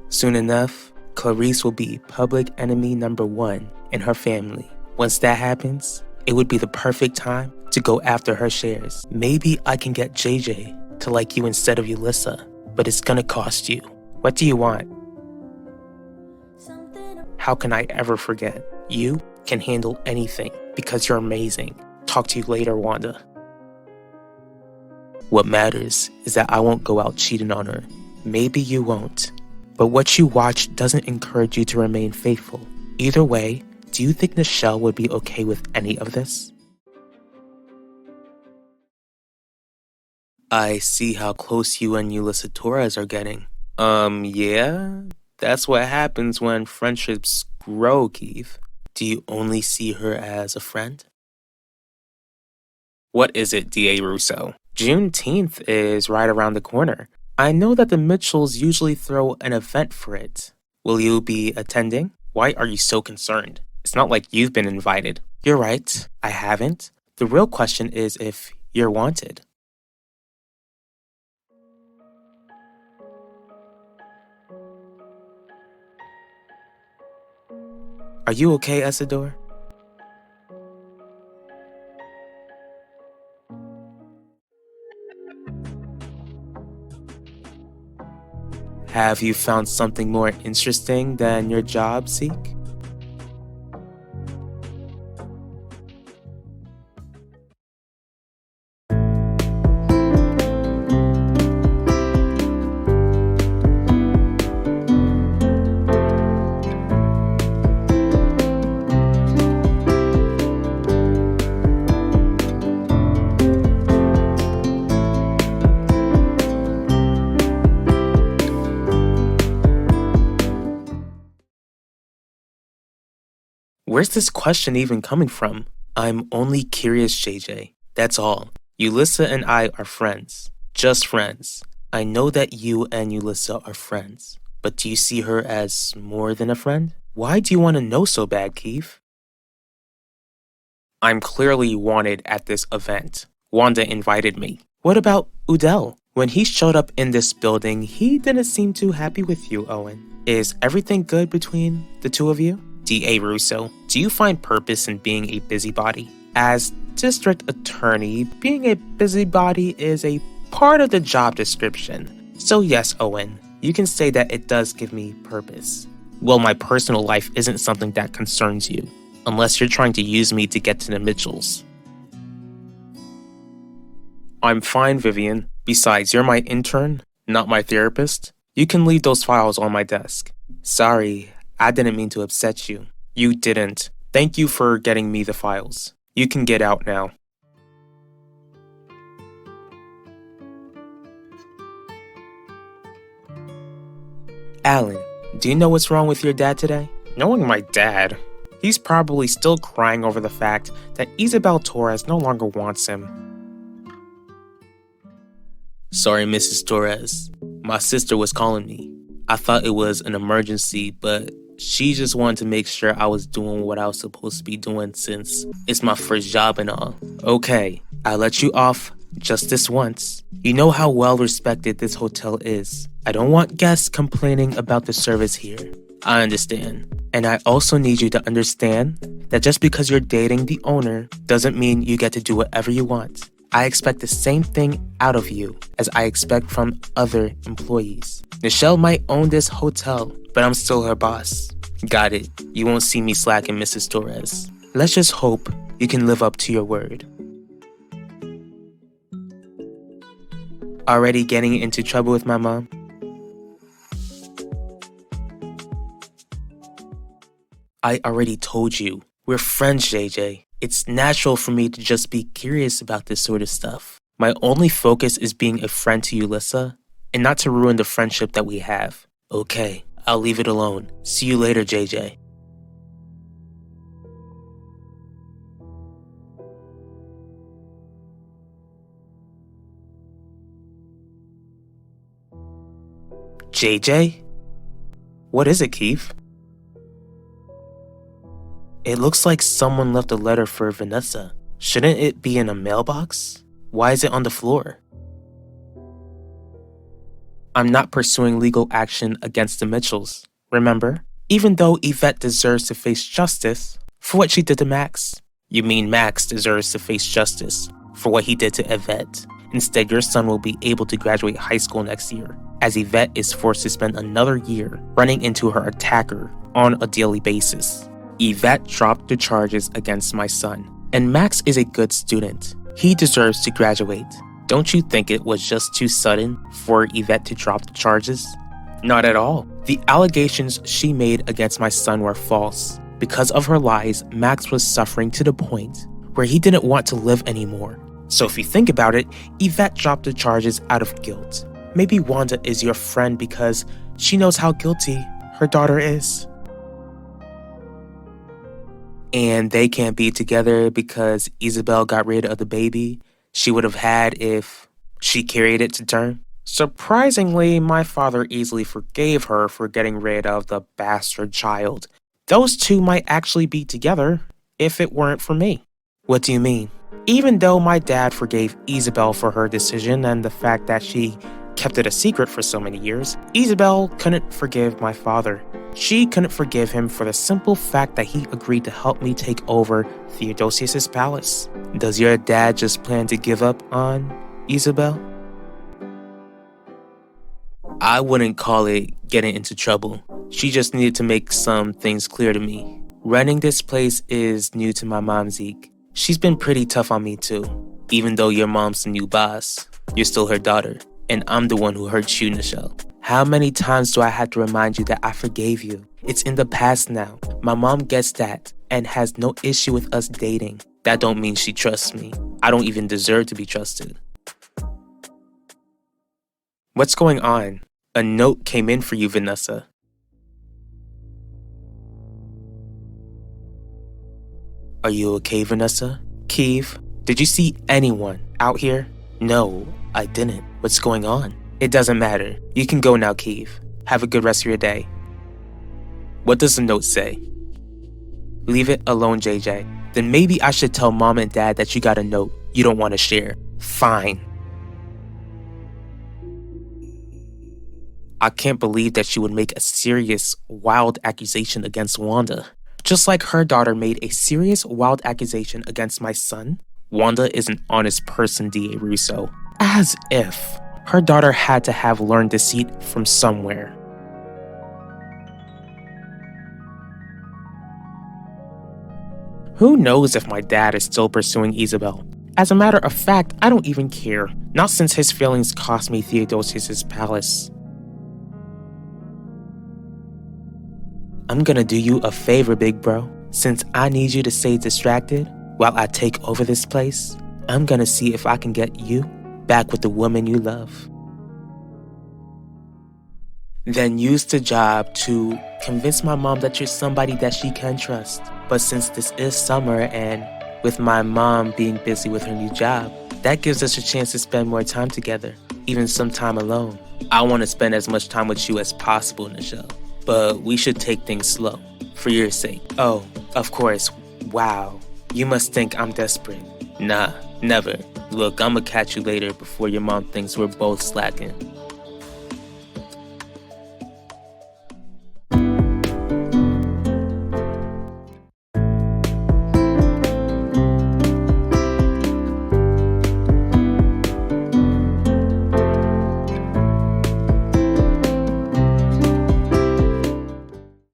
Soon enough, Clarice will be public enemy number 1 in her family. Once that happens, it would be the perfect time to go after her shares. Maybe I can get JJ to like you instead of Ulissa, but it's gonna cost you. What do you want? How can I ever forget? You can handle anything because you're amazing. Talk to you later, Wanda. What matters is that I won't go out cheating on her. Maybe you won't. But what you watch doesn't encourage you to remain faithful. Either way, do you think Nichelle would be okay with any of this? I see how close you and Ulissa Torres are getting. Yeah? That's what happens when friendships grow, Keith. Do you only see her as a friend? What is it, D.A. Russo? Juneteenth is right around the corner. I know that the Mitchells usually throw an event for it. Will you be attending? Why are you so concerned? It's not like you've been invited. You're right, I haven't. The real question is if you're wanted. Are you okay, Isidore? Have you found something more interesting than your job, Zeke? Where's this question even coming from? I'm only curious, JJ. That's all. Ulissa and I are friends. Just friends. I know that you and Ulissa are friends. But do you see her as more than a friend? Why do you want to know so bad, Keith? I'm clearly wanted at this event. Wanda invited me. What about Udell? When he showed up in this building, he didn't seem too happy with you, Owen. Is everything good between the two of you? D.A. Russo, do you find purpose in being a busybody? As district attorney, being a busybody is a part of the job description. So yes, Owen, you can say that it does give me purpose. Well, my personal life isn't something that concerns you, unless you're trying to use me to get to the Mitchells. I'm fine, Vivian. Besides, you're my intern, not my therapist. You can leave those files on my desk. Sorry, I didn't mean to upset you. You didn't. Thank you for getting me the files. You can get out now. Alan, do you know what's wrong with your dad today? Knowing my dad, he's probably still crying over the fact that Isabel Torres no longer wants him. Sorry, Mrs. Torres. My sister was calling me. I thought it was an emergency, but she just wanted to make sure I was doing what I was supposed to be doing since it's my first job and all. Okay, I'll let you off just this once. You know how well respected this hotel is. I don't want guests complaining about the service here. I understand. And I also need you to understand that just because you're dating the owner doesn't mean you get to do whatever you want. I expect the same thing out of you as I expect from other employees. Nichelle might own this hotel, but I'm still her boss. Got it. You won't see me slacking, Mrs. Torres. Let's just hope you can live up to your word. Already getting into trouble with my mom? I already told you. We're friends, JJ. It's natural for me to just be curious about this sort of stuff. My only focus is being a friend to Ulissa and not to ruin the friendship that we have. Okay, I'll leave it alone. See you later, JJ. JJ? What is it, Keith? It looks like someone left a letter for Vanessa. Shouldn't it be in a mailbox? Why is it on the floor? I'm not pursuing legal action against the Mitchells, remember? Even though Yvette deserves to face justice for what she did to Max. You mean Max deserves to face justice for what he did to Yvette. Instead, your son will be able to graduate high school next year, as Yvette is forced to spend another year running into her attacker on a daily basis. Yvette dropped the charges against my son, and Max is a good student. He deserves to graduate. Don't you think it was just too sudden for Yvette to drop the charges? Not at all. The allegations she made against my son were false. Because of her lies, Max was suffering to the point where he didn't want to live anymore. So if you think about it, Yvette dropped the charges out of guilt. Maybe Wanda is your friend because she knows how guilty her daughter is. And they can't be together because Isabel got rid of the baby she would have had if she carried it to term. Surprisingly, my father easily forgave her for getting rid of the bastard child. Those two might actually be together if it weren't for me. What do you mean? Even though my dad forgave Isabel for her decision and the fact that she kept it a secret for so many years, Isabel couldn't forgive my father. She couldn't forgive him for the simple fact that he agreed to help me take over Theodosius' palace. Does your dad just plan to give up on Isabel? I wouldn't call it getting into trouble. She just needed to make some things clear to me. Running this place is new to my mom, Zeke. She's been pretty tough on me too. Even though your mom's the new boss, you're still her daughter. And I'm the one who hurt you, Nichelle. How many times do I have to remind you that I forgave you? It's in the past now. My mom gets that and has no issue with us dating. That don't mean she trusts me. I don't even deserve to be trusted. What's going on? A note came in for you, Vanessa. Are you okay, Vanessa? Keeve, did you see anyone out here? No, I didn't. What's going on? It doesn't matter. You can go now, Keeve. Have a good rest of your day. What does the note say? Leave it alone, JJ. Then maybe I should tell mom and dad that you got a note you don't want to share. Fine. I can't believe that she would make a serious, wild accusation against Wanda. Just like her daughter made a serious, wild accusation against my son, Wanda is an honest person, D.A. Russo. As if her daughter had to have learned deceit from somewhere. Who knows if my dad is still pursuing Isabel? As a matter of fact, I don't even care. Not since his feelings cost me Theodosius' palace. I'm gonna do you a favor, big bro. Since I need you to stay distracted while I take over this place, I'm gonna see if I can get you back with the woman you love. Then use the job to convince my mom that you're somebody that she can trust. But since this is summer and with my mom being busy with her new job, that gives us a chance to spend more time together, even some time alone. I want to spend as much time with you as possible, Nichelle. But we should take things slow, for your sake. Oh, of course. Wow. You must think I'm desperate. Nah, never. Look, I'ma catch you later before your mom thinks we're both slacking.